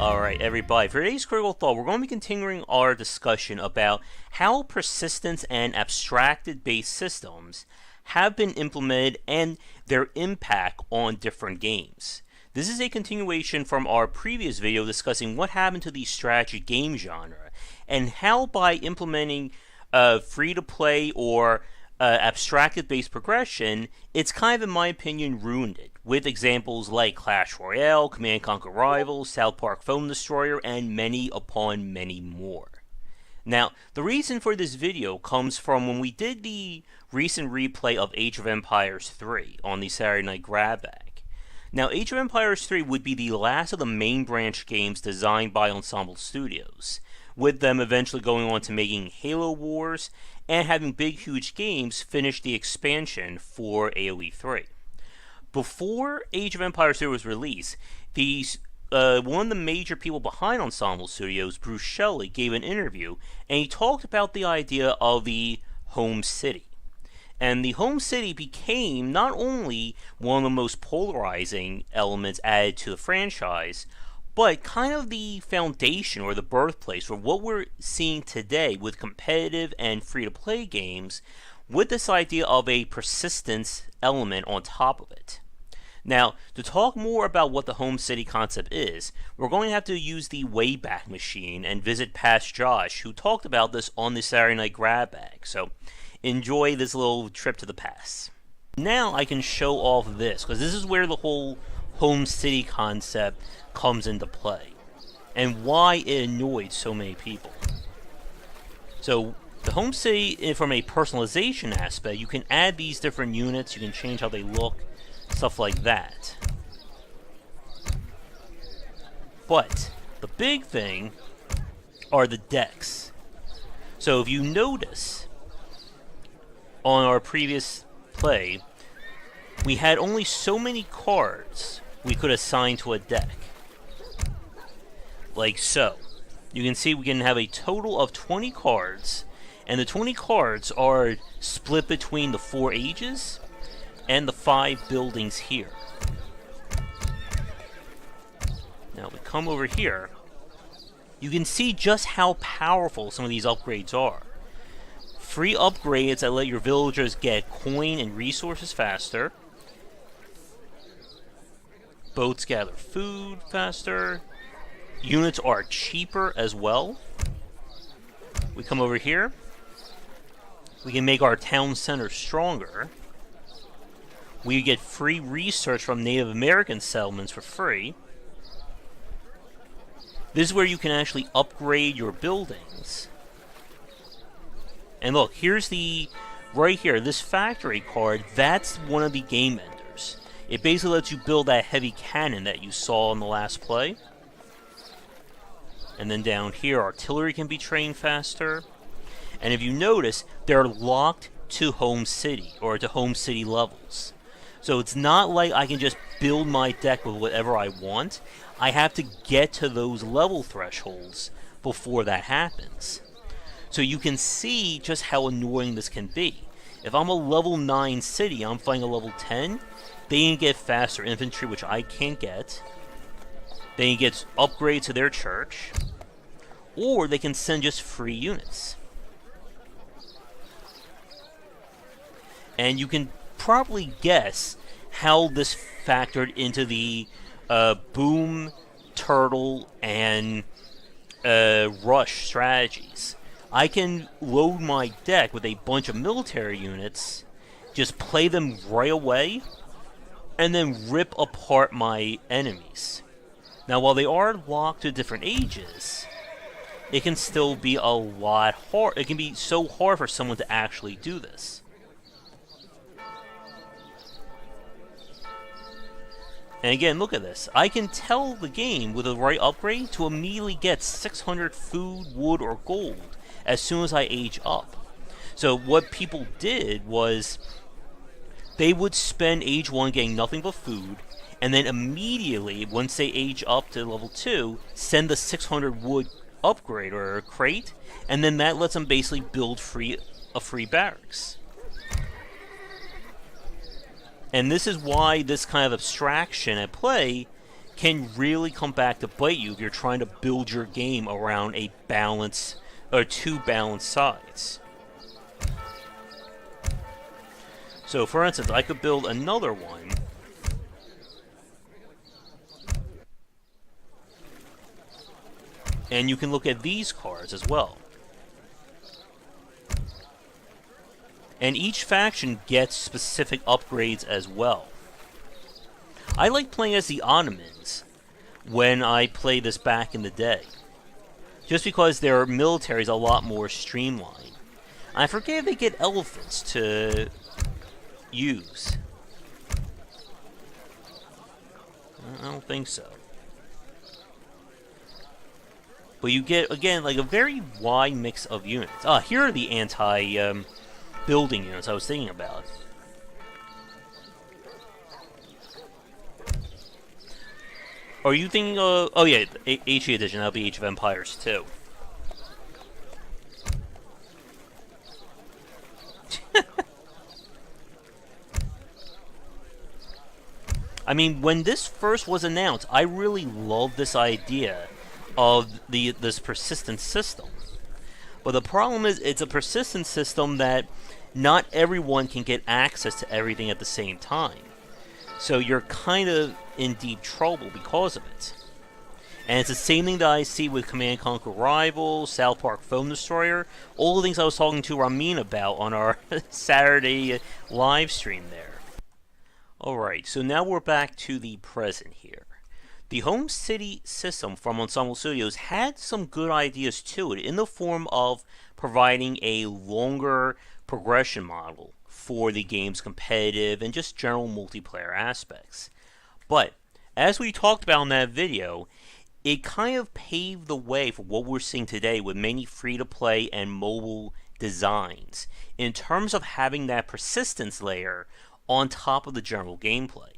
Alright, everybody, for today's Critical Thought, we're going to be continuing our discussion about how persistence and abstracted-based systems have been implemented and their impact on different games. This is a continuation from our previous video discussing what happened to the strategy game genre and how by implementing free-to-play or abstracted-based progression, it's kind of, in my opinion, ruined it, with examples like Clash Royale, Command & Conquer Rivals, South Park Phone Destroyer, and many upon many more. Now, the reason for this video comes from when we did the recent replay of Age of Empires 3 on the Saturday Night Grab Bag. Now, Age of Empires 3 would be the last of the main branch games designed by Ensemble Studios, with them eventually going on to making Halo Wars and having big huge games finish the expansion for AoE 3. Before Age of Empires 3 was released, one of the major people behind Ensemble Studios, Bruce Shelley, gave an interview and he talked about the idea of the home city. And the home city became not only one of the most polarizing elements added to the franchise, but kind of the foundation or the birthplace for what we're seeing today with competitive and free-to-play games, with this idea of a persistence element on top of it. Now, to talk more about what the home city concept is, we're going to have to use the Wayback Machine and visit past Josh, who talked about this on the Saturday Night Grab Bag. So, enjoy this little trip to the past. Now I can show off this, because this is where the whole home city concept comes into play, and why it annoyed so many people. So, the home city, from a personalization aspect, you can add these different units, you can change how they look, stuff like that. But the big thing are the decks. So if you notice, on our previous play, we had only so many cards we could assign to a deck. Like so. You can see we can have a total of 20 cards, and the 20 cards are split between the 4 ages and the 5 buildings here. Now we come over here, you can see just how powerful some of these upgrades are. Free upgrades that let your villagers get coin and resources faster. Boats gather food faster. Units are cheaper as well. We come over here. We can make our town center stronger. We get free research from Native American settlements for free. This is where you can actually upgrade your buildings. And look, here's right here, this factory card, that's one of the game enders. It basically lets you build that heavy cannon that you saw in the last play. And then down here, artillery can be trained faster. And if you notice, they're locked to home city, or to home city levels. So it's not like I can just build my deck with whatever I want. I have to get to those level thresholds before that happens. So you can see just how annoying this can be. If I'm a level 9 city, I'm fighting a level 10, they can get faster infantry, which I can't get. They can get upgrades to their church, or they can send just free units. And you can probably guess how this factored into the boom, turtle, and rush strategies. I can load my deck with a bunch of military units, just play them right away, and then rip apart my enemies. Now, while they are locked to different ages, it can still be a lot hard. It can be so hard for someone to actually do this. And again, look at this. I can tell the game with the right upgrade to immediately get 600 food, wood, or gold as soon as I age up. So what people did was they would spend age 1 getting nothing but food, and then immediately, once they age up to level 2, send the 600 wood upgrade or crate, and then that lets them basically build a free barracks. And this is why this kind of abstraction at play can really come back to bite you if you're trying to build your game around a balance or two balanced sides. So for instance, I could build another one and you can look at these cards as well. And each faction gets specific upgrades as well. I like playing as the Ottomans when I play this back in the day, just because their military is a lot more streamlined. I forget if they get elephants to use. I don't think so. But you get, again, like a very wide mix of units. Here are the anti-building units I was thinking about. Are you thinking of... Oh yeah, HE edition, that'll be Age of Empires 2. I mean, when this first was announced, I really loved this idea of this persistent system. But the problem is, it's a persistent system that not everyone can get access to everything at the same time. So you're kind of in deep trouble because of it. And it's the same thing that I see with Command & Conquer Rivals, South Park Foam Destroyer, all the things I was talking to Ramin about on our Saturday live stream there. Alright, so now we're back to the present here. The Home City system from Ensemble Studios had some good ideas to it in the form of providing a longer progression model for the game's competitive and just general multiplayer aspects. But, as we talked about in that video, it kind of paved the way for what we're seeing today with many free-to-play and mobile designs in terms of having that persistence layer on top of the general gameplay.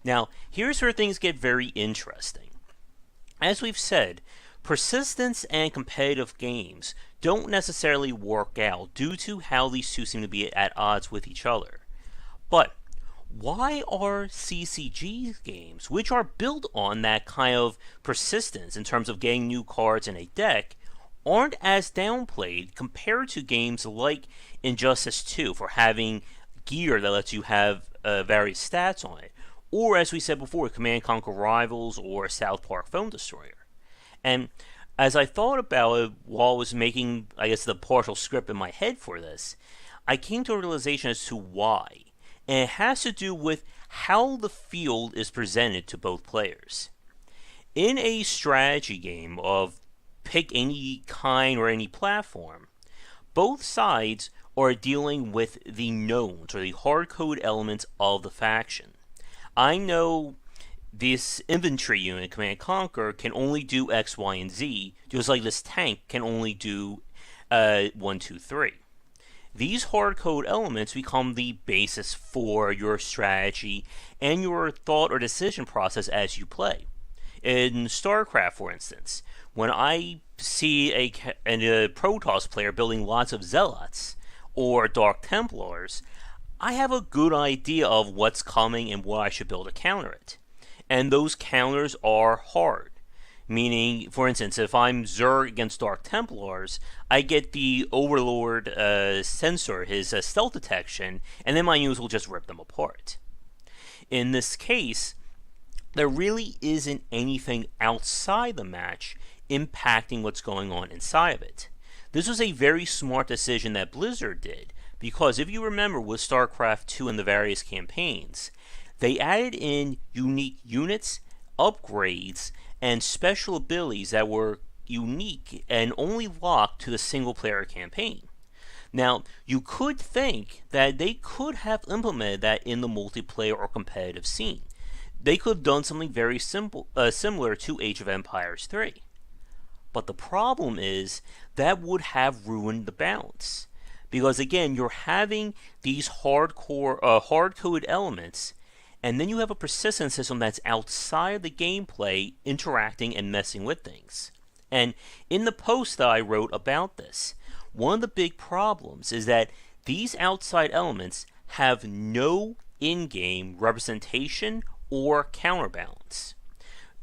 Now, here's where things get very interesting. As we've said, persistence and competitive games don't necessarily work out due to how these two seem to be at odds with each other. But why are CCG games, which are built on that kind of persistence in terms of getting new cards in a deck, aren't as downplayed compared to games like Injustice 2 for having gear that lets you have various stats on it, or as we said before, Command & Conquer Rivals or South Park Foam Destroyer. And as I thought about it while I was making, I guess, the partial script in my head for this, I came to a realization as to why. And it has to do with how the field is presented to both players. In a strategy game of pick any kind or any platform, both sides are dealing with the knowns or the hard-code elements of the faction. I know this infantry unit, Command & Conquer, can only do X, Y, and Z, just like this tank can only do 1, 2, 3. These hard-code elements become the basis for your strategy and your thought or decision process as you play. In StarCraft, for instance, when I see a Protoss player building lots of Zealots or Dark Templars, I have a good idea of what's coming and what I should build to counter it. And those counters are hard. Meaning, for instance, if I'm Zerg against Dark Templars, I get the Overlord sensor, his stealth detection, and then my units will just rip them apart. In this case, there really isn't anything outside the match impacting what's going on inside of it. This was a very smart decision that Blizzard did, because if you remember with StarCraft 2 and the various campaigns, they added in unique units, upgrades, and special abilities that were unique and only locked to the single-player campaign. Now, you could think that they could have implemented that in the multiplayer or competitive scene. They could have done something very similar to Age of Empires 3. But the problem is that would have ruined the balance. Because again, you're having these hard-code elements, and then you have a persistence system that's outside of the gameplay interacting and messing with things. And in the post that I wrote about this, one of the big problems is that these outside elements have no in-game representation or counterbalance.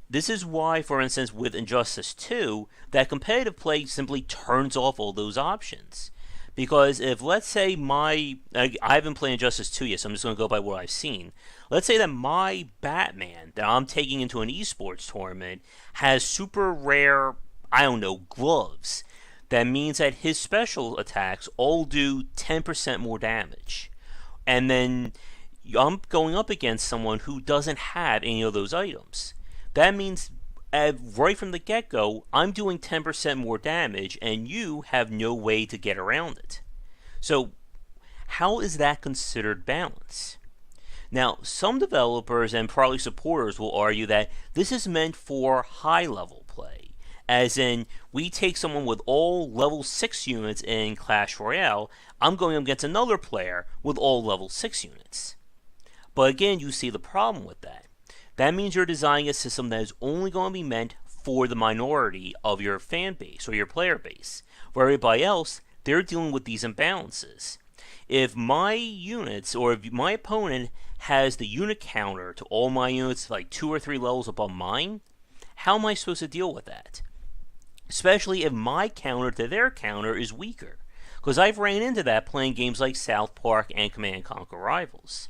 this is why, for instance, with Injustice 2, that competitive play simply turns off all those options. Because if, let's say, I haven't played Injustice 2 yet, so I'm just going to go by what I've seen. Let's say that my Batman that I'm taking into an esports tournament has super rare, I don't know, gloves. That means that his special attacks all do 10% more damage. And then I'm going up against someone who doesn't have any of those items. That means right from the get-go, I'm doing 10% more damage, and you have no way to get around it. So, how is that considered balance? Now, some developers and probably supporters will argue that this is meant for high-level play, as in, we take someone with all level 6 units in Clash Royale, I'm going up against another player with all level 6 units. But again, you see the problem with that. That means you're designing a system that is only going to be meant for the minority of your fan base or your player base. For everybody else, they're dealing with these imbalances. If my units, or if my opponent has the unit counter to all my units like 2 or 3 levels above mine, how am I supposed to deal with that? Especially if my counter to their counter is weaker. Because I've ran into that playing games like South Park and Command & Conquer Rivals.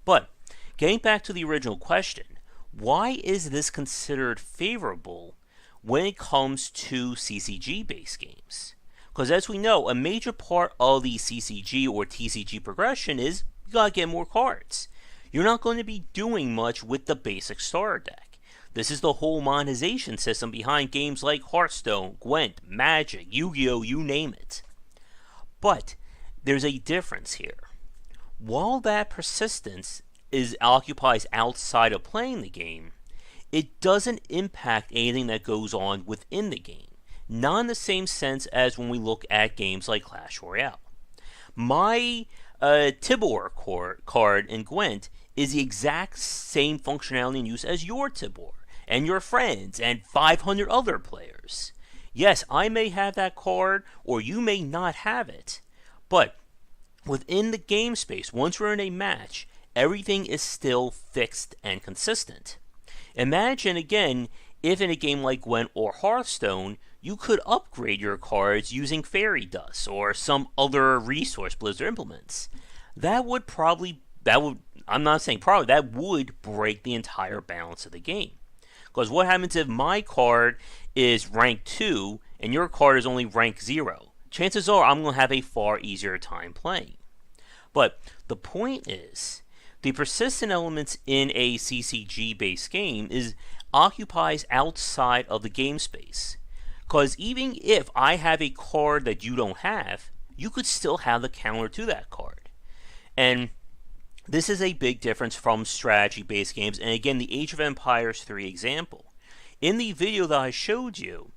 But, getting back to the original question, why is this considered favorable when it comes to CCG-based games? Because as we know, a major part of the CCG or TCG progression is you gotta get more cards. You're not going to be doing much with the basic starter deck. This is the whole monetization system behind games like Hearthstone, Gwent, Magic, Yu-Gi-Oh!, you name it. But, there's a difference here. While that persistence occupies outside of playing the game, it doesn't impact anything that goes on within the game. Not in the same sense as when we look at games like Clash Royale. My Tibor card in Gwent is the exact same functionality and use as your Tibor, and your friends, and 500 other players. Yes, I may have that card, or you may not have it, but within the game space, once we're in a match, everything is still fixed and consistent. Imagine again, if in a game like Gwent or Hearthstone, you could upgrade your cards using fairy dust or some other resource Blizzard implements. That would, I'm not saying probably, that would break the entire balance of the game. Because what happens if my card is rank 2 and your card is only rank 0? Chances are I'm going to have a far easier time playing. But the point is, the persistent elements in a CCG-based game occupies outside of the game space. Because even if I have a card that you don't have, you could still have the counter to that card. And this is a big difference from strategy-based games, and again, the Age of Empires 3 example. In the video that I showed you,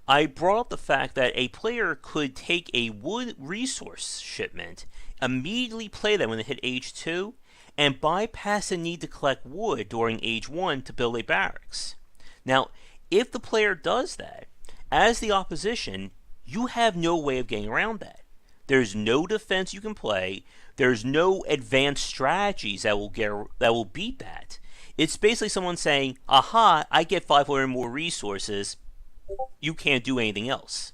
I brought up the fact that a player could take a wood resource shipment, immediately play that when they hit Age 2, and bypass the need to collect wood during Age 1 to build a barracks. Now, if the player does that, as the opposition, you have no way of getting around that. There's no defense you can play. There's no advanced strategies that will beat that. It's basically someone saying, aha, I get 500 more resources, you can't do anything else.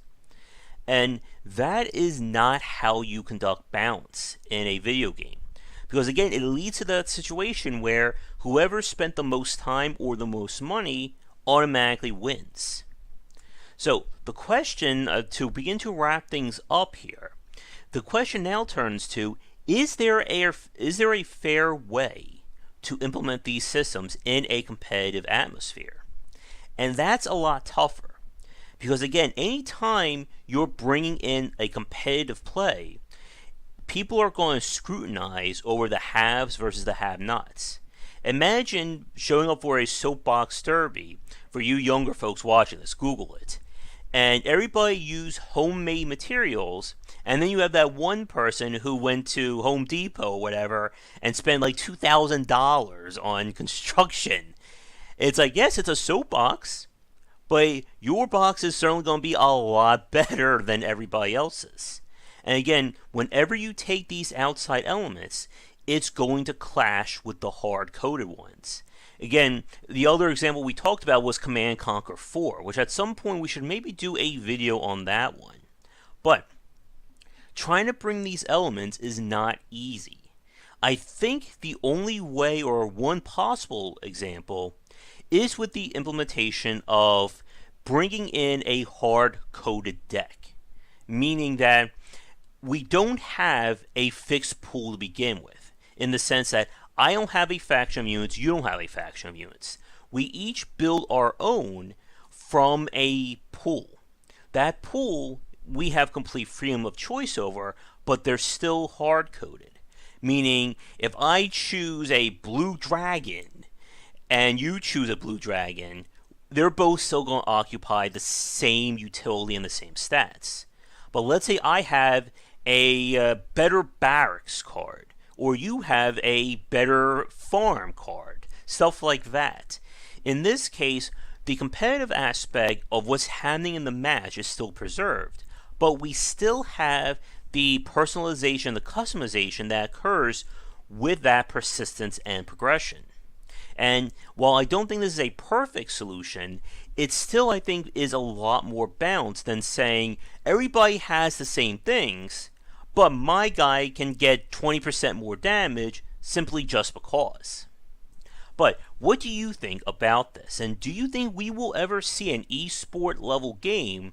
And that is not how you conduct balance in a video game. Because again, it leads to that situation where whoever spent the most time or the most money automatically wins. So the question, to begin to wrap things up here, the question now turns to, is there a fair way to implement these systems in a competitive atmosphere? And that's a lot tougher. Because again, anytime you're bringing in a competitive play, people are going to scrutinize over the haves versus the have-nots. Imagine showing up for a soapbox derby. For you younger folks watching this, Google it. And everybody used homemade materials, and then you have that one person who went to Home Depot or whatever and spent like $2,000 on construction. It's like, yes, it's a soapbox, but your box is certainly going to be a lot better than everybody else's. And again, whenever you take these outside elements, it's going to clash with the hard-coded ones. Again, the other example we talked about was Command Conquer 4, which at some point we should maybe do a video on that one. But trying to bring these elements is not easy. I think the only way, or one possible example, is with the implementation of bringing in a hard-coded deck, meaning that we don't have a fixed pool to begin with, in the sense that I don't have a faction of units, you don't have a faction of units. We each build our own from a pool. That pool we have complete freedom of choice over, but they're still hard-coded. Meaning, if I choose a blue dragon and you choose a blue dragon, they're both still going to occupy the same utility and the same stats. But let's say I have a better barracks card, or you have a better farm card, stuff like that. In this case, the competitive aspect of what's happening in the match is still preserved, but we still have the personalization, the customization that occurs with that persistence and progression. And while I don't think this is a perfect solution, it still, I think, is a lot more balanced than saying everybody has the same things, but my guy can get 20% more damage simply just because. But what do you think about this? And do you think we will ever see an esport level game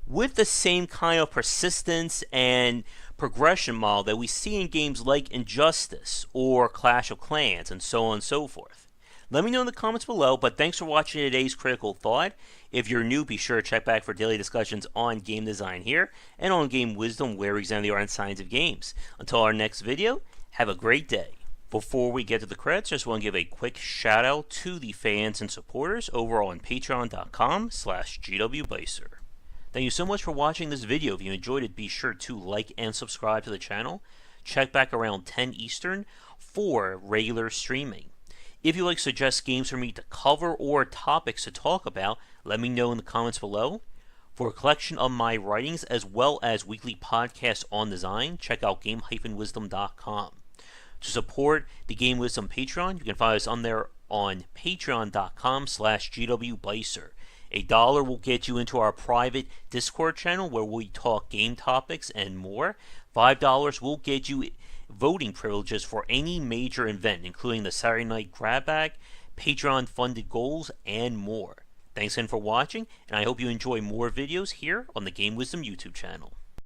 with the same kind of persistence and progression model that we see in games like Injustice or Clash of Clans and so on and so forth? Let me know in the comments below, but thanks for watching today's Critical Thought. If you're new, be sure to check back for daily discussions on game design here and on Game Wisdom, where we examine the art and science of games. Until our next video, have a great day. Before we get to the credits, I just want to give a quick shout out to the fans and supporters over on patreon.com/gwbicer. Thank you so much for watching this video. If you enjoyed it, be sure to like and subscribe to the channel. Check back around 10 Eastern for regular streaming. If you'd like to suggest games for me to cover or topics to talk about, let me know in the comments below. For a collection of my writings as well as weekly podcasts on design, check out game-wisdom.com. To support the Game Wisdom Patreon, you can find us on there on patreon.com/gwbicer. $1 will get you into our private Discord channel where we talk game topics and more. $5 will get you voting privileges for any major event, including the Saturday Night Grab Bag, Patreon-funded goals, and more. Thanks again for watching, and I hope you enjoy more videos here on the Game Wisdom YouTube channel.